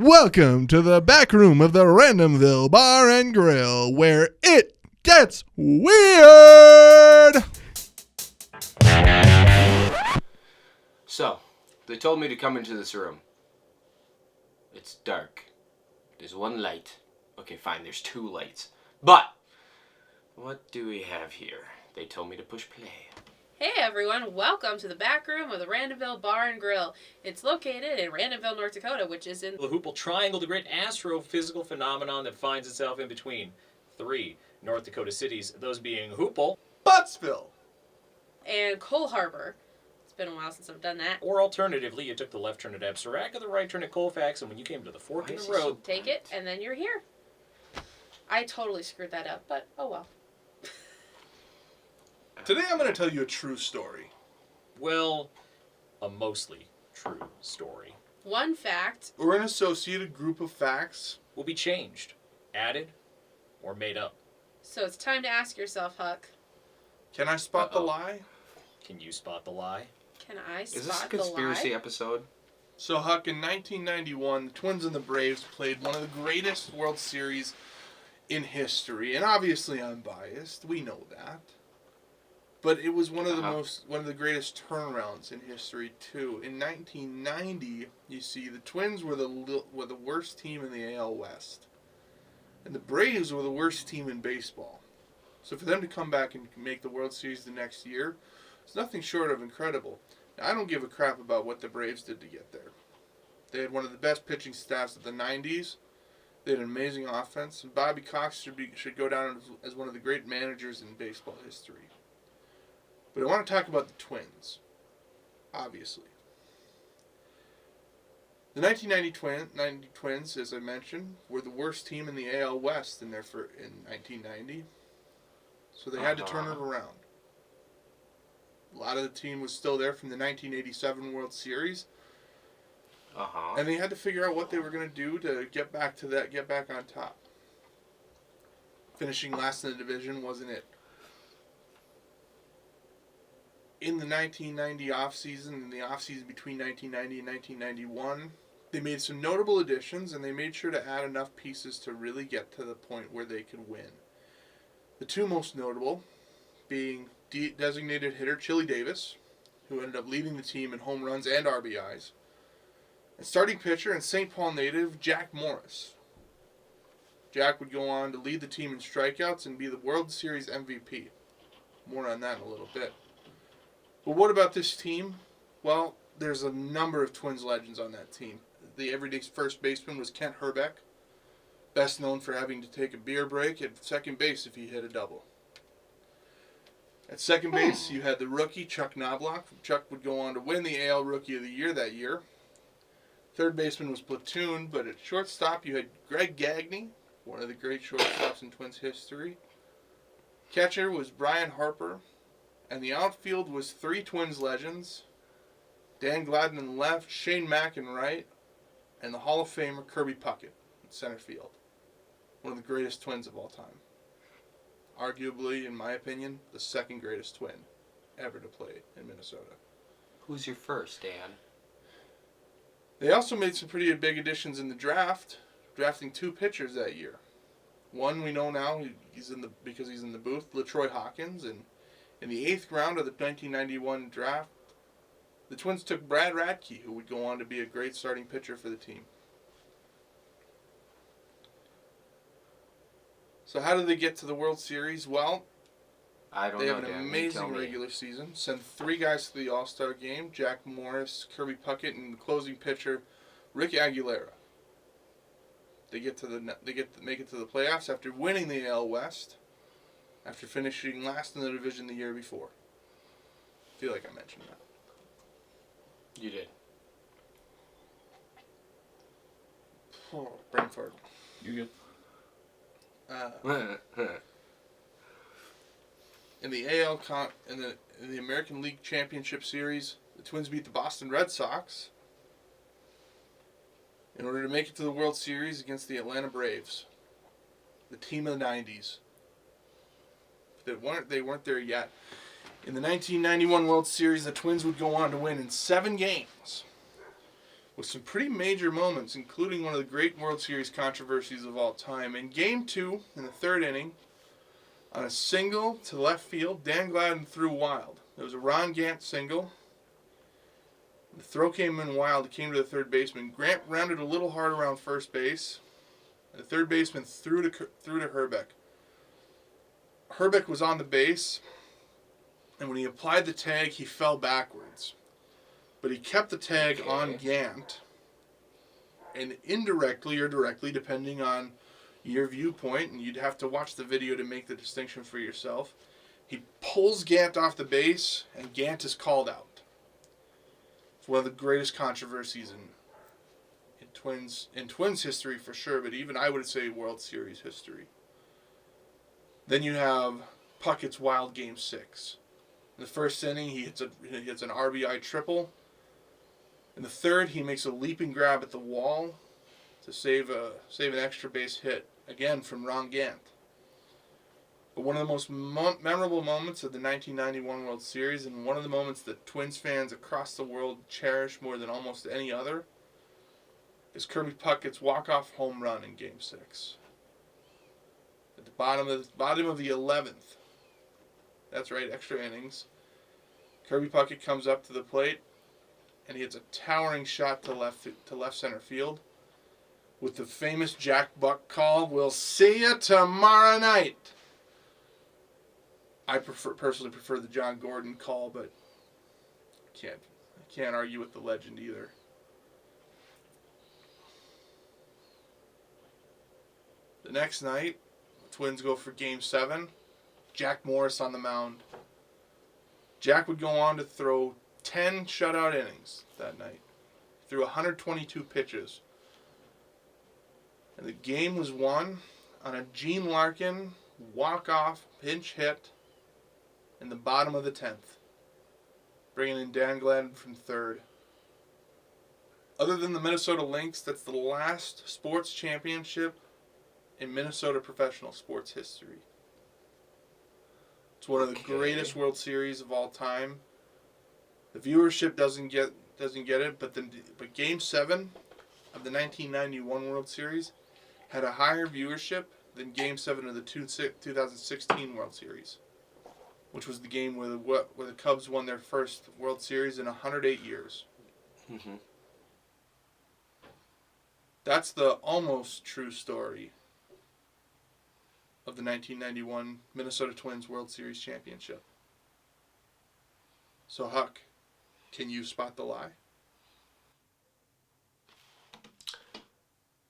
Welcome to the back room of the Randomville Bar and Grill, where it gets weird! So, they told me to come into this room. It's dark. There's one light. Okay, fine, there's two lights. But, what do we have here? They told me to push play. Hey everyone, welcome to the back room of the Randomville Bar and Grill. It's located in Randomville, North Dakota, which is in the Hoople Triangle, the great astrophysical phenomenon that finds itself in between three North Dakota cities, those being Hoople, Buttsville, and Cole Harbor. It's been a while since I've done that. Or alternatively, you took the left turn at Absarac or the right turn at Colfax, and when you came to the fork in the road, take it, and then you're here. I totally screwed that up, but oh well. Today I'm going to tell you a true story. Well, a mostly true story. One fact. Or an associated group of facts. Will be changed, added, or made up. So it's time to ask yourself, Huck. Can I spot the lie? Can you spot the lie? Can I spot the lie? Is this a conspiracy episode? So, Huck, in 1991, the Twins and the Braves played one of the greatest World Series in history. And obviously I'm biased. We know that. But it was one of the greatest turnarounds in history too. In 1990, you see, the Twins were the worst team in the AL West, and the Braves were the worst team in baseball. So for them to come back and make the World Series the next year, it's nothing short of incredible. Now, I don't give a crap about what the Braves did to get there. They had one of the best pitching staffs of the 90s. They had an amazing offense, and Bobby Cox should go down as one of the great managers in baseball history. But I want to talk about the Twins, obviously. The 1990 Twins, as I mentioned, were the worst team in the AL West in 1990. So they had to turn it around. A lot of the team was still there from the 1987 World Series. And they had to figure out what they were going to do to get back on top. Finishing last in the division wasn't it. In the 1990 offseason, in the offseason between 1990 and 1991, they made some notable additions, and they made sure to add enough pieces to really get to the point where they could win. The two most notable being designated hitter Chili Davis, who ended up leading the team in home runs and RBIs, and starting pitcher and St. Paul native Jack Morris. Jack would go on to lead the team in strikeouts and be the World Series MVP. More on that in a little bit. But what about this team? Well, there's a number of Twins legends on that team. The everyday first baseman was Kent Herbeck, best known for having to take a beer break at second base if he hit a double. At second base, you had the rookie Chuck Knobloch. Chuck would go on to win the AL Rookie of the Year that year. Third baseman was Platoon, but at shortstop you had Greg Gagne, one of the great shortstops in Twins history. Catcher was Brian Harper. And the outfield was three Twins legends, Dan Gladden in left, Shane Mack in right, and the Hall of Famer Kirby Puckett in center field. One of the greatest Twins of all time. Arguably, in my opinion, the second greatest Twin ever to play in Minnesota. Who's your first, Dan? They also made some pretty big additions in the draft, drafting two pitchers that year. One we know now, because he's in the booth, LaTroy Hawkins, and in the 8th round of the 1991 draft, the Twins took Brad Radke, who would go on to be a great starting pitcher for the team. So how did they get to the World Series? Well, they have an amazing regular season. Send three guys to the All-Star game, Jack Morris, Kirby Puckett, and the closing pitcher, Rick Aguilera. They make it to the playoffs after winning the AL West. After finishing last in the division the year before. I feel like I mentioned that. You did. Oh, brain fart. You good. In the in the American League Championship Series, the Twins beat the Boston Red Sox in order to make it to the World Series against the Atlanta Braves, the team of the 90s. They weren't there yet. In the 1991 World Series, the Twins would go on to win in 7 games, with some pretty major moments, including one of the great World Series controversies of all time. In Game 2, in the third inning, on a single to left field, Dan Gladden threw wild. It was a Ron Gant single. The throw came in wild. It came to the third baseman. Grant rounded a little hard around first base. The third baseman threw to Herbeck. Herbeck was on the base, and when he applied the tag, he fell backwards. But he kept the tag on Gant, and indirectly or directly, depending on your viewpoint, and you'd have to watch the video to make the distinction for yourself, he pulls Gant off the base, and Gant is called out. It's one of the greatest controversies in Twins history for sure, but even I would say World Series history. Then you have Puckett's wild Game 6. In the first inning, he hits an RBI triple. In the third, he makes a leaping grab at the wall to save an extra base hit, again from Ron Gant. But one of the most memorable moments of the 1991 World Series, and one of the moments that Twins fans across the world cherish more than almost any other, is Kirby Puckett's walk-off home run in Game 6. At the bottom of the 11th, that's right, extra innings, Kirby Puckett comes up to the plate, and he hits a towering shot to left center field with the famous Jack Buck call, "We'll see you tomorrow night." I personally prefer the John Gordon call, but I can't argue with the legend either. The next night, the Twins go for Game 7. Jack Morris on the mound. Jack would go on to throw 10 shutout innings that night. He threw 122 pitches. And the game was won on a Gene Larkin walk-off pinch hit in the bottom of the 10th, bringing in Dan Gladden from third. Other than the Minnesota Lynx, that's the last sports championship in Minnesota professional sports history. It's one of the greatest World Series of all time. The viewership doesn't get it, but Game 7 of the 1991 World Series had a higher viewership than Game 7 of the 2016 World Series, which was the game where the Cubs won their first World Series in 108 years. Mm-hmm. That's the almost true story of the 1991 Minnesota Twins World Series championship. So, Huck, can you spot the lie?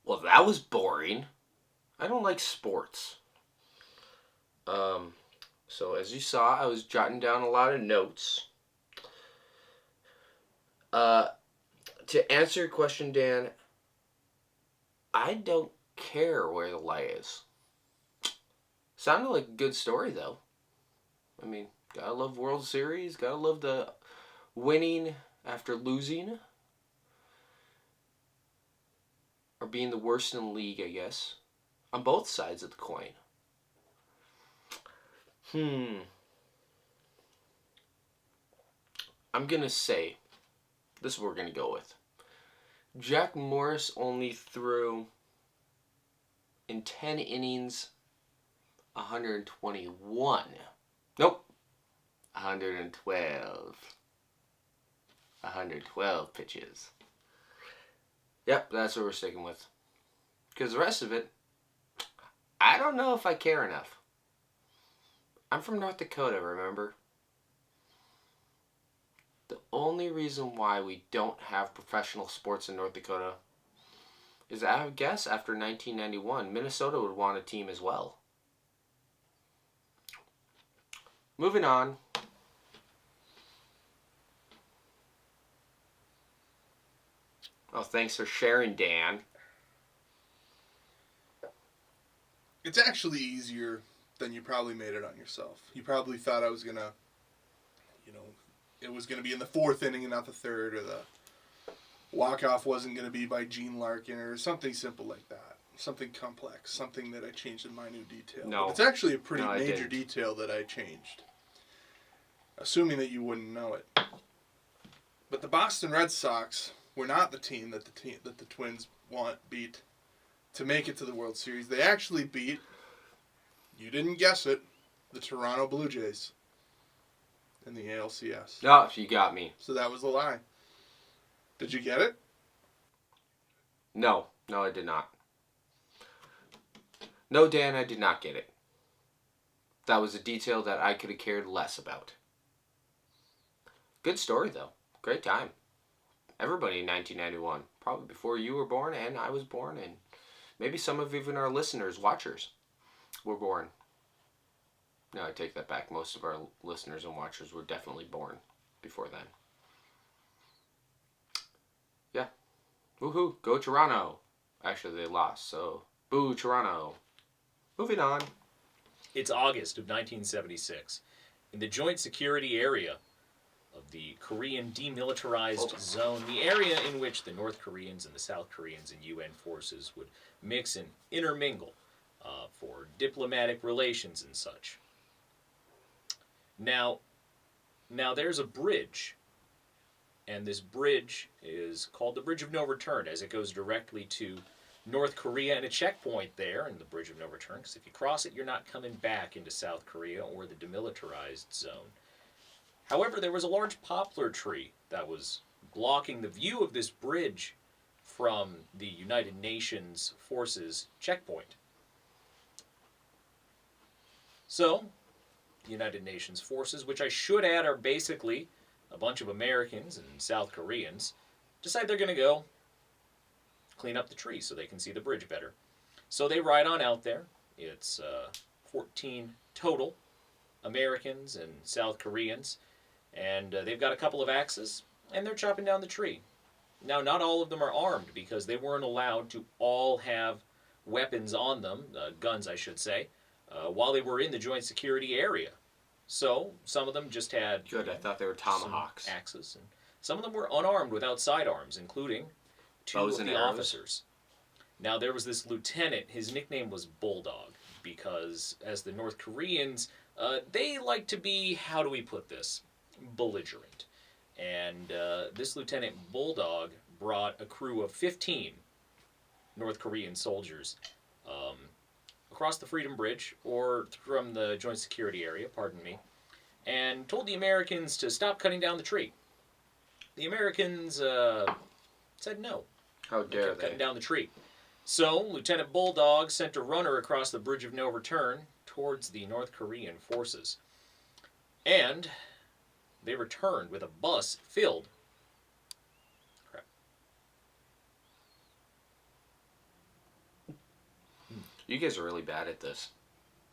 Well, that was boring. I don't like sports. So as you saw, I was jotting down a lot of notes. To answer your question, Dan, I don't care where the lie is. Sounded like a good story, though. I mean, gotta love World Series, gotta love the winning after losing. Or being the worst in the league, I guess. On both sides of the coin. I'm going to say, this is what we're going to go with. Jack Morris only threw, in 10 innings, 121. Nope. 112. 112 pitches. Yep, that's what we're sticking with. Because the rest of it, I don't know if I care enough. I'm from North Dakota, remember? The only reason why we don't have professional sports in North Dakota is, I would guess, after 1991, Minnesota would want a team as well. Moving on. Oh, thanks for sharing, Dan. It's actually easier than you probably made it on yourself. You probably thought I was going to, it was going to be in the fourth inning and not the third, or the walk-off wasn't going to be by Gene Larkin, or something simple like that. Something complex, something that I changed in minute detail. No. But it's actually a pretty No, major detail that I changed. Assuming that you wouldn't know it. But the Boston Red Sox were not the team that the Twins beat to make it to the World Series. They actually beat, you didn't guess it, the Toronto Blue Jays in the ALCS. No, you got me. So that was a lie. Did you get it? No, I did not. No, Dan, I did not get it. That was a detail that I could have cared less about. Good story, though. Great time. Everybody in 1991. Probably before you were born and I was born, and maybe some of even our listeners, watchers, were born. No, I take that back. Most of our listeners and watchers were definitely born before then. Yeah. Woohoo. Go Toronto. Actually, they lost, so boo Toronto. Moving on. It's August of 1976. In the joint security area of the Korean demilitarized zone, the area in which the North Koreans and the South Koreans and UN forces would mix and intermingle for diplomatic relations and such. Now there's a bridge, and this bridge is called the Bridge of No Return, as it goes directly to North Korea and a checkpoint there in the Bridge of No Return, because if you cross it, you're not coming back into South Korea or the demilitarized zone. However, there was a large poplar tree that was blocking the view of this bridge from the United Nations forces checkpoint. So, the United Nations forces, which I should add are basically a bunch of Americans and South Koreans, decide they're going to go clean up the tree so they can see the bridge better. So they ride on out there. It's 14 total Americans and South Koreans, and they've got a couple of axes, and they're chopping down the tree. Now, not all of them are armed because they weren't allowed to all have weapons on them, guns I should say, while they were in the joint security area. So some of them just had Good, I thought they were tomahawks. axes, and some of them were unarmed without sidearms, including two Bows of and the arrows. officers. Now there was this lieutenant. His nickname was Bulldog because, as the North Koreans, they like to be, how do we put this, belligerent. And this Lieutenant Bulldog brought a crew of 15 North Korean soldiers across the Freedom Bridge, or from the joint security area, pardon me, and told the Americans to stop cutting down the tree. The Americans said no. How dare Kept they? cutting down the tree. So, Lieutenant Bulldog sent a runner across the Bridge of No Return towards the North Korean forces. And they returned with a bus filled. Crap. You guys are really bad at this.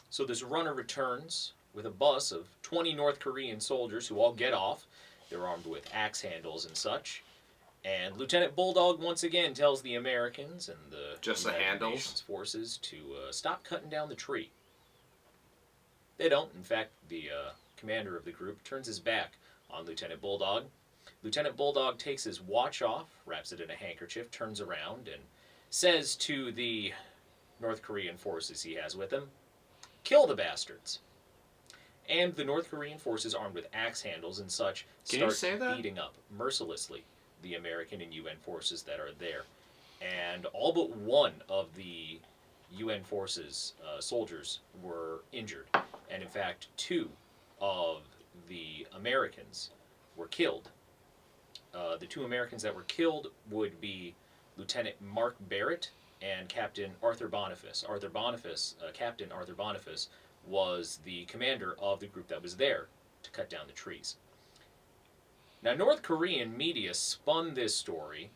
So this runner returns with a bus of 20 North Korean soldiers who all get off. They're armed with axe handles and such. And Lieutenant Bulldog once again tells the Americans and the Just the United handles? Nations forces to stop cutting down the tree. They don't. In fact, the commander of the group turns his back on Lieutenant Bulldog. Lieutenant Bulldog takes his watch off, wraps it in a handkerchief, turns around, and says to the North Korean forces he has with him, "Kill the bastards." And the North Korean forces, armed with axe handles and such, Can you start say that? beating up mercilessly the American and UN forces that are there. And all but one of the UN forces soldiers were injured. And in fact, two of the Americans were killed. The two Americans that were killed would be Lieutenant Mark Barrett and Captain Arthur Boniface. Captain Arthur Boniface was the commander of the group that was there to cut down the trees. Now, North Korean media spun this story,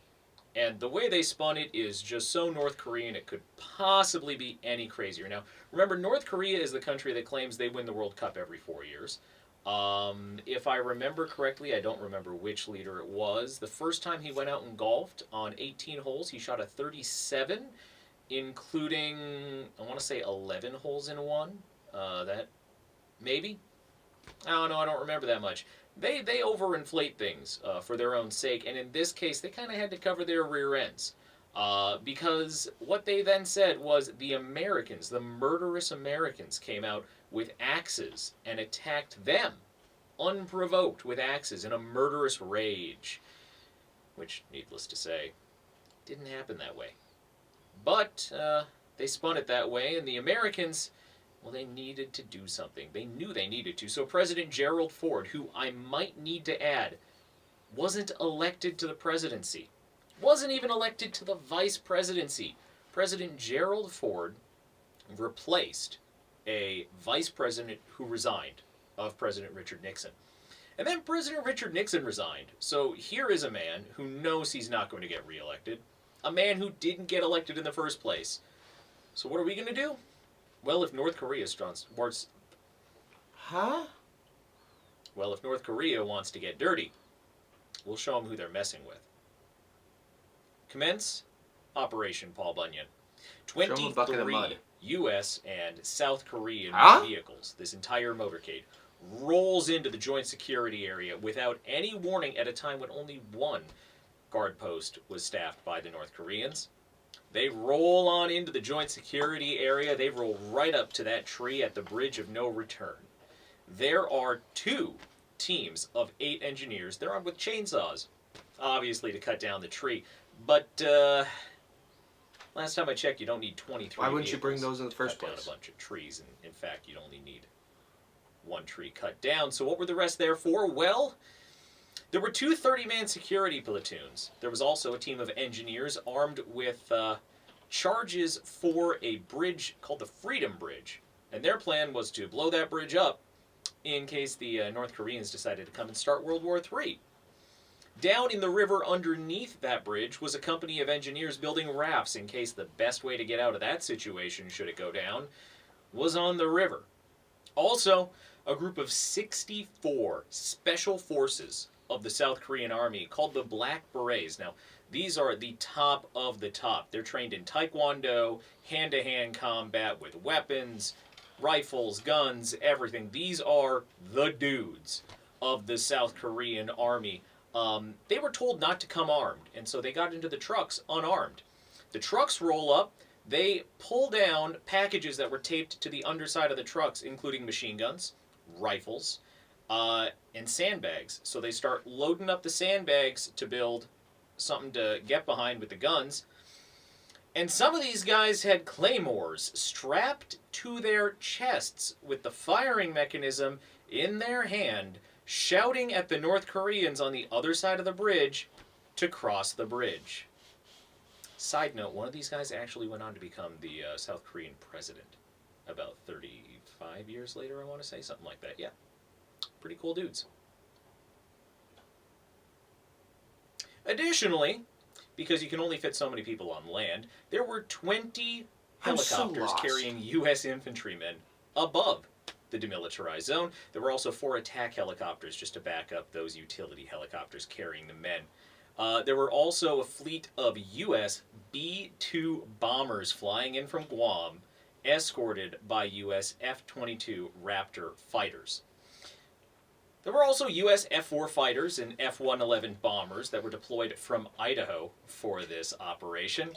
and the way they spun it is just so North Korean it could possibly be any crazier. Now, remember, North Korea is the country that claims they win the World Cup every 4 years. If I remember correctly, I don't remember which leader it was. The first time he went out and golfed on 18 holes, he shot a 37, including, I want to say 11 holes in one. That, maybe? I don't know, I don't remember that much. They overinflate things for their own sake, and in this case, they kind of had to cover their rear ends. Because what they then said was the Americans, the murderous Americans, came out with axes and attacked them, unprovoked, with axes in a murderous rage. which, needless to say, didn't happen that way. But they spun it that way, and the Americans, well, they needed to do something. They knew they needed to. So President Gerald Ford, who I might need to add, wasn't elected to the presidency. Wasn't even elected to the vice presidency. President Gerald Ford replaced a vice president who resigned of President Richard Nixon. And then President Richard Nixon resigned. So here is a man who knows he's not going to get reelected. A man who didn't get elected in the first place. So what are we going to do? Well, if North Korea wants... Huh? Well, if North Korea wants to get dirty, we'll show them who they're messing with. Commence Operation Paul Bunyan. Show 'em a bucket of 23 mud. U.S. and South Korean Huh? vehicles, this entire motorcade, rolls into the joint security area without any warning at a time when only one guard post was staffed by the North Koreans. They roll on into the joint security area. They roll right up to that tree at the bridge of no return. There are 2 teams of 8 engineers. They're armed with chainsaws, obviously to cut down the tree. But last time I checked, you don't need 23 Why wouldn't you bring vehicles those in the to first cut down place? a bunch of trees. And in fact, you'd only need 1 tree cut down. So what were the rest there for? Well, there were 2 30-man security platoons. There was also a team of engineers armed with charges for a bridge called the Freedom Bridge. And their plan was to blow that bridge up in case the North Koreans decided to come and start World War III. Down in the river underneath that bridge was a company of engineers building rafts in case the best way to get out of that situation, should it go down, was on the river. Also, a group of 64 special forces of the South Korean Army called the Black Berets. Now, these are the top of the top. They're trained in taekwondo, hand-to-hand combat with weapons, rifles, guns, everything. These are the dudes of the South Korean Army. They were told not to come armed, and so they got into the trucks unarmed. The trucks roll up. They pull down packages that were taped to the underside of the trucks, including machine guns, rifles, and sandbags. So they start loading up the sandbags to build something to get behind with the guns. And some of these guys had claymores strapped to their chests with the firing mechanism in their hand, shouting at the North Koreans on the other side of the bridge to cross the bridge. Side note, one of these guys actually went on to become the South Korean president about 35 years later, I want to say, something like that. Yeah, pretty cool dudes. Additionally, because you can only fit so many people on land, there were 20 I'm so helicopters lost. carrying U.S. infantrymen above the demilitarized zone. There were also 4 attack helicopters just to back up those utility helicopters carrying the men. There were also a fleet of U.S. B-2 bombers flying in from Guam, escorted by U.S. F-22 Raptor fighters. There were also U.S. F-4 fighters and F-111 bombers that were deployed from Idaho for this operation.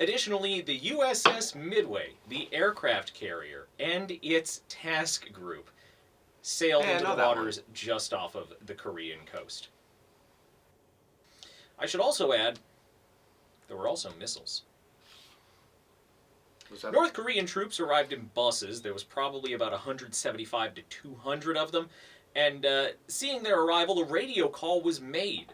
Additionally, the USS Midway, the aircraft carrier, and its task group sailed Hey, I into know the that waters just off of the Korean coast. I should also add, there were also missiles. Was that North Korean troops arrived in buses. There was probably about 175 to 200 of them. And seeing their arrival, a radio call was made.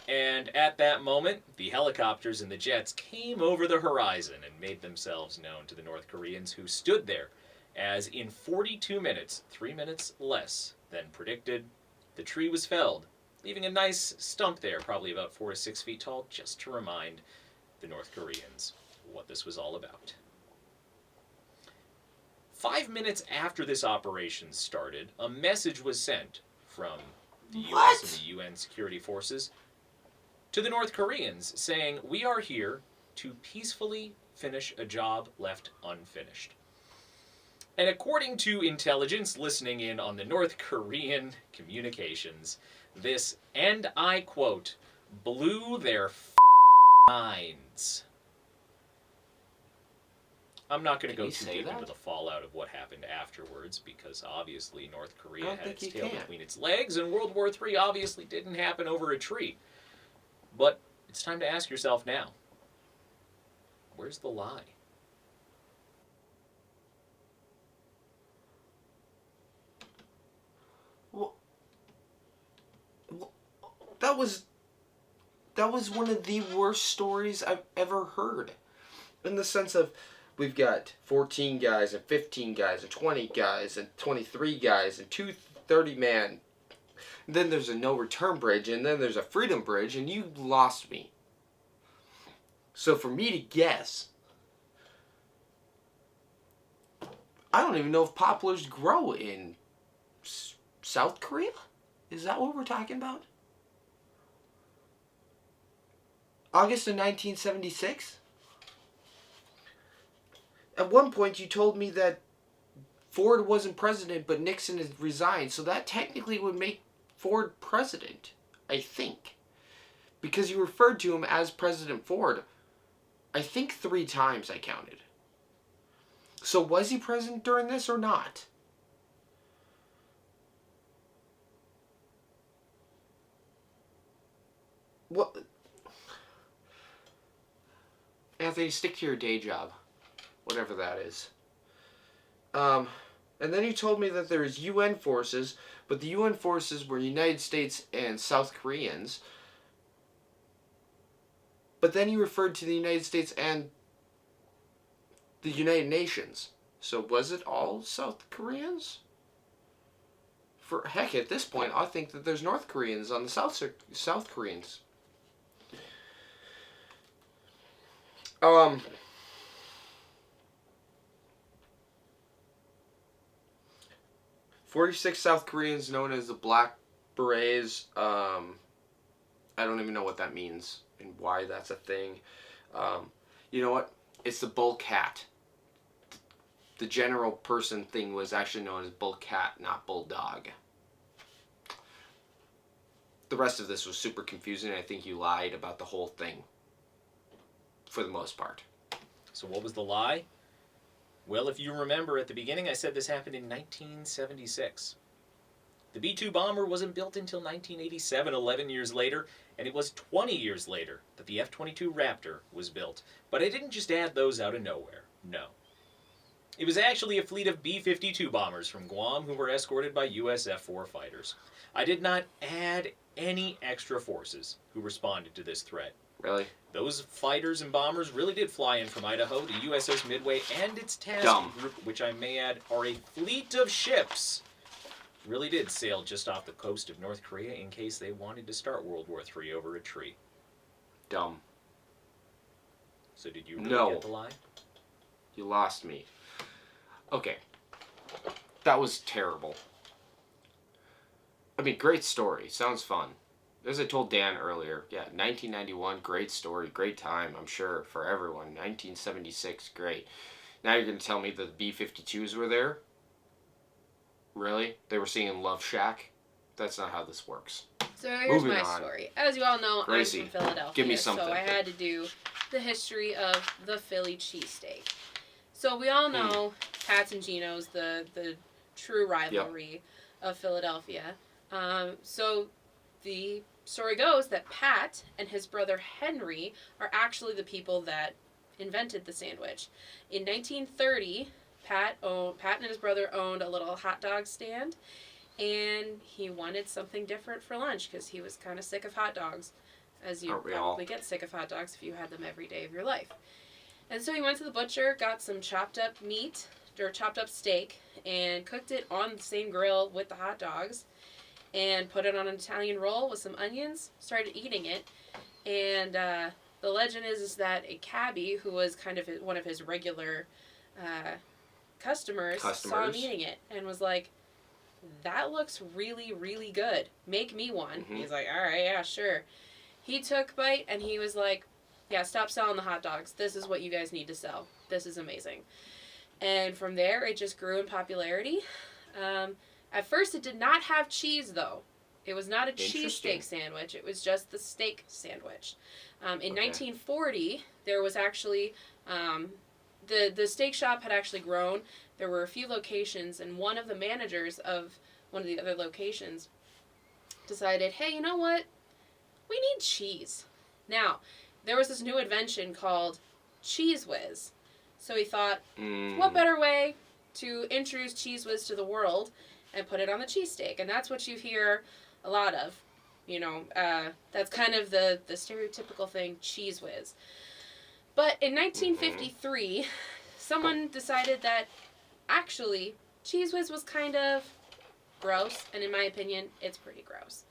And at that moment, the helicopters and the jets came over the horizon and made themselves known to the North Koreans, who stood there as in 42 minutes, 3 minutes less than predicted, the tree was felled, leaving a nice stump there, probably about 4 to 6 feet tall, just to remind the North Koreans what this was all about. 5 minutes after this operation started, a message was sent from the U.S. and the UN security forces to the North Koreans saying, "We are here to peacefully finish a job left unfinished." And according to intelligence listening in on the North Korean communications, this, and I quote, blew their minds. I'm not going to Did go he too say deep that? into the fallout of what happened afterwards, because obviously North I Korea don't had think its he tail can. between its legs, and World War III obviously didn't happen over a tree. But It's time to ask yourself now, where's the lie? Well, that was one of the worst stories I've ever heard. In the sense of, we've got 14 guys and 15 guys and 20 guys and 23 guys and 2 30-man. Then there's a no return bridge, and then there's a freedom bridge, and you lost me. So for me to guess, I don't even know if poplars grow in South Korea? Is that what we're talking about? August of 1976? At one point you told me that Ford wasn't president, but Nixon had resigned, so that technically would make Ford president, I think. Because you referred to him as President Ford, I think 3 times I counted. So was he president during this or not? What? Anthony, stick to your day job. Whatever that is. And then you told me that there's UN forces, but the UN forces were United States and South Koreans. But then you referred to the United States and the United Nations. So was it all South Koreans? For heck, at this point, I think that there's North Koreans on the South Koreans. 46 South Koreans known as the Black Berets. I don't even know what that means and why that's a thing. You know what? It's the bull cat. The general person thing was actually known as bull cat, not bulldog. The rest of this was super confusing. I think you lied about the whole thing. For the most part. So what was the lie? Well, if you remember at the beginning, I said this happened in 1976. The B-2 bomber wasn't built until 1987, 11 years later, and it was 20 years later that the F-22 Raptor was built. But I didn't just add those out of nowhere. No. It was actually a fleet of B-52 bombers from Guam who were escorted by US F-4 fighters. I did not add any extra forces who responded to this threat. Really? Those fighters and bombers really did fly in from Idaho to USS Midway and its task group, which I may add are a fleet of ships, really did sail just off the coast of North Korea in case they wanted to start World War III over a tree. Dumb. So did you really get the lie? You lost me. Okay. That was terrible. I mean, great story. Sounds fun. As I told Dan earlier, yeah, 1991, great story, great time, I'm sure, for everyone. 1976, great. Now you're going to tell me that the B-52s were there? Really? They were singing Love Shack? That's not how this works. So here's Moving my on. story. As you all know, Gracie, I'm from Philadelphia. give me something. So I had to do the history of the Philly cheesesteak. So we all know Pat's and Geno's, the true rivalry of Philadelphia. So the story goes that Pat and his brother Henry are actually the people that invented the sandwich. In 1930, Pat and his brother owned a little hot dog stand, and he wanted something different for lunch because he was kind of sick of hot dogs, as you probably get sick of hot dogs if you had them every day of your life. And so he went to the butcher, got some chopped up meat, or chopped up steak, and cooked it on the same grill with the hot dogs, and put it on an Italian roll with some onions, started eating it, and the legend is that a cabbie, who was kind of one of his regular customers, saw him eating it, and was like, that looks really, really good. Make me one. Mm-hmm. He's like, all right, yeah, sure. He took a bite, and he was like, yeah, stop selling the hot dogs. This is what you guys need to sell. This is amazing. And from there, it just grew in popularity. At first, it did not have cheese, though. It was not a cheesesteak sandwich. It was just the steak sandwich. In 1940, there was actually, the steak shop had actually grown. There were a few locations, and one of the managers of one of the other locations decided, hey, you know what? We need cheese. Now, there was this new invention called Cheese Whiz. So he thought, what better way to introduce Cheese Whiz to the world and put it on the cheesesteak? And that's what you hear a lot of. You know, that's kind of the stereotypical thing, Cheese Whiz. But in 1953, someone decided that actually Cheese Whiz was kind of gross, and in my opinion, it's pretty gross.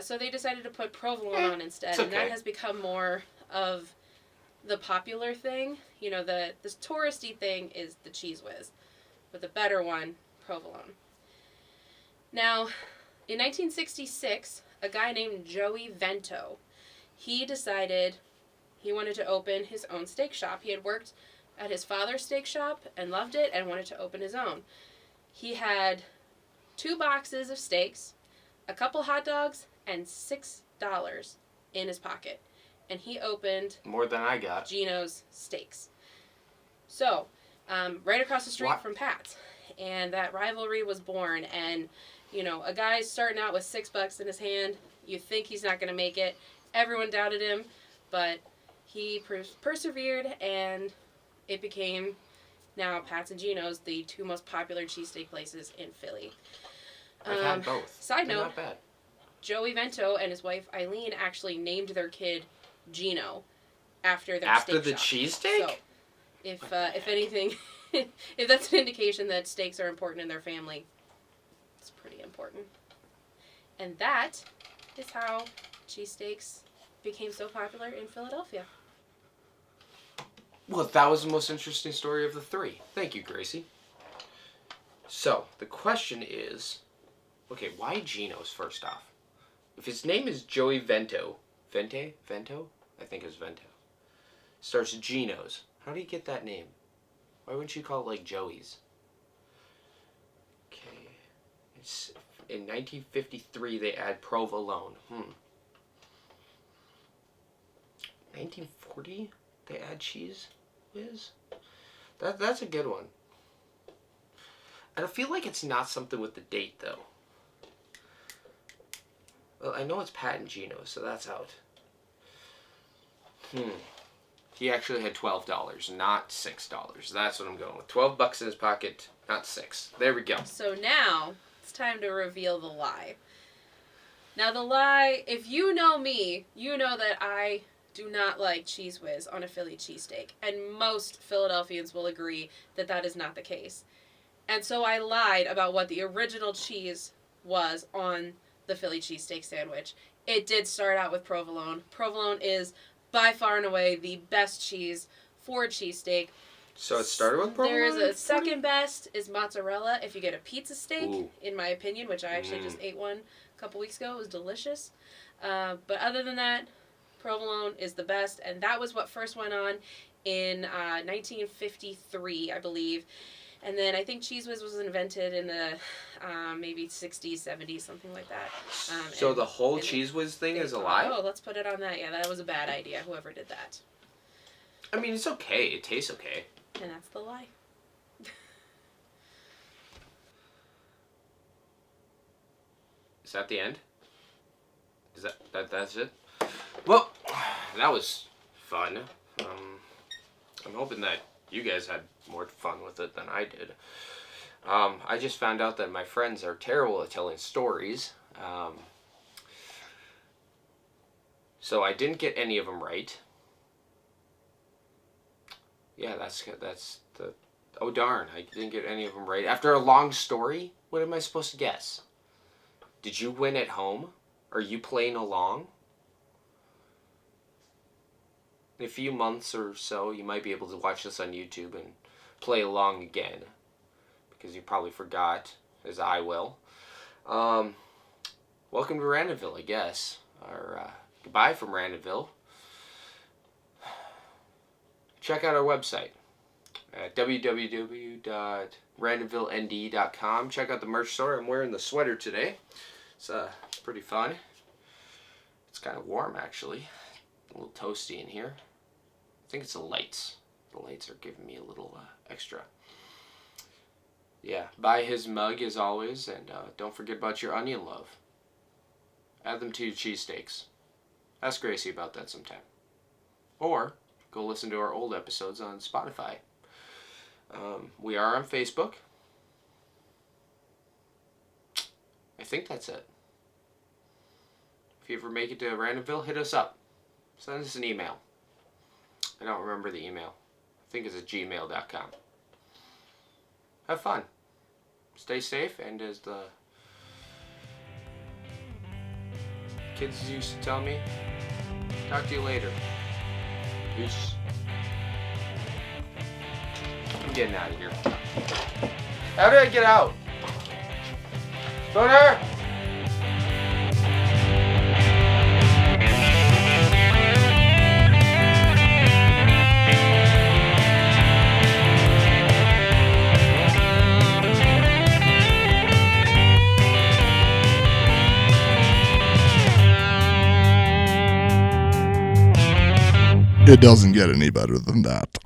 So they decided to put provolone on instead, and that has become more of the popular thing. You know, this touristy thing is the Cheese Whiz, but the better one, provolone. Now, in 1966, a guy named Joey Vento, he decided he wanted to open his own steak shop. He had worked at his father's steak shop and loved it and wanted to open his own. He had 2 boxes of steaks, a couple hot dogs, and $6 in his pocket. And he opened more than I got. Gino's Steaks. So, right across the street from Pat's. And that rivalry was born. And, you know, a guy's starting out with $6 in his hand. You think he's not going to make it. Everyone doubted him. But he persevered, and it became now Pat's and Gino's, the 2 most popular cheesesteak places in Philly. I've had both. Side They're note, not bad. Joey Vento and his wife Eileen actually named their kid Gino after their After steak the shop. cheesesteak? So, if anything, if that's an indication that steaks are important in their family, it's pretty important. And that is how cheesesteaks became so popular in Philadelphia. Well, that was the most interesting story of the 3. Thank you, Gracie. So, the question is, okay, why Gino's first off? If his name is Joey Vento, Vento? I think it was Vento. Starts Gino's. How do you get that name? Why wouldn't you call it like Joey's? Okay. It's, in 1953, they add provolone. 1940, they add cheese whiz? That's a good one. I feel like it's not something with the date, though. Well, I know it's Pat and Gino, so that's out. He actually had $12, not $6. That's what I'm going with. $12 in his pocket, not $6. There we go. So now, it's time to reveal the lie. Now the lie, if you know me, you know that I do not like Cheese Whiz on a Philly cheesesteak. And most Philadelphians will agree that that is not the case. And so I lied about what the original cheese was on the Philly cheesesteak sandwich. It did start out with provolone. Provolone is by far and away the best cheese for a cheesesteak. So it started with provolone? There is a second best is mozzarella if you get a pizza steak, Ooh. in my opinion, which I actually just ate one a couple weeks ago. It was delicious. But other than that, provolone is the best. And that was what first went on in 1953, I believe. And then I think Cheese Whiz was invented in the maybe 60s, 70s, something like that. So the whole Cheese Whiz thing is a lie? Oh, let's put it on that. Yeah, that was a bad idea, whoever did that. I mean, it's okay. It tastes okay. And that's the lie. Is that the end? Is that's it? Well, that was fun. I'm hoping that you guys had more fun with it than I did. I just found out that my friends are terrible at telling stories. So I didn't get any of them right. Yeah, that's the... Oh, darn, I didn't get any of them right. After a long story, what am I supposed to guess? Did you win at home? Are you playing along? In a few months or so, you might be able to watch this on YouTube and play along again. Because you probably forgot, as I will. Welcome to Randomville, I guess. Or goodbye from Randomville. Check out our website at www.randomvilleND.com. Check out the merch store. I'm wearing the sweater today. It's pretty fun. It's kind of warm, actually. A little toasty in here. I think it's the lights. The lights are giving me a little extra. Yeah, buy his mug as always, and don't forget about your onion love. Add them to your cheesesteaks. Ask Gracie about that sometime. Or go listen to our old episodes on Spotify. We are on Facebook. I think that's it. If you ever make it to Randomville, hit us up. Send us an email. I don't remember the email. I think it's at gmail.com. Have fun. Stay safe, and as the kids used to tell me, talk to you later. Peace. I'm getting out of here. How did I get out? Stoner! It doesn't get any better than that.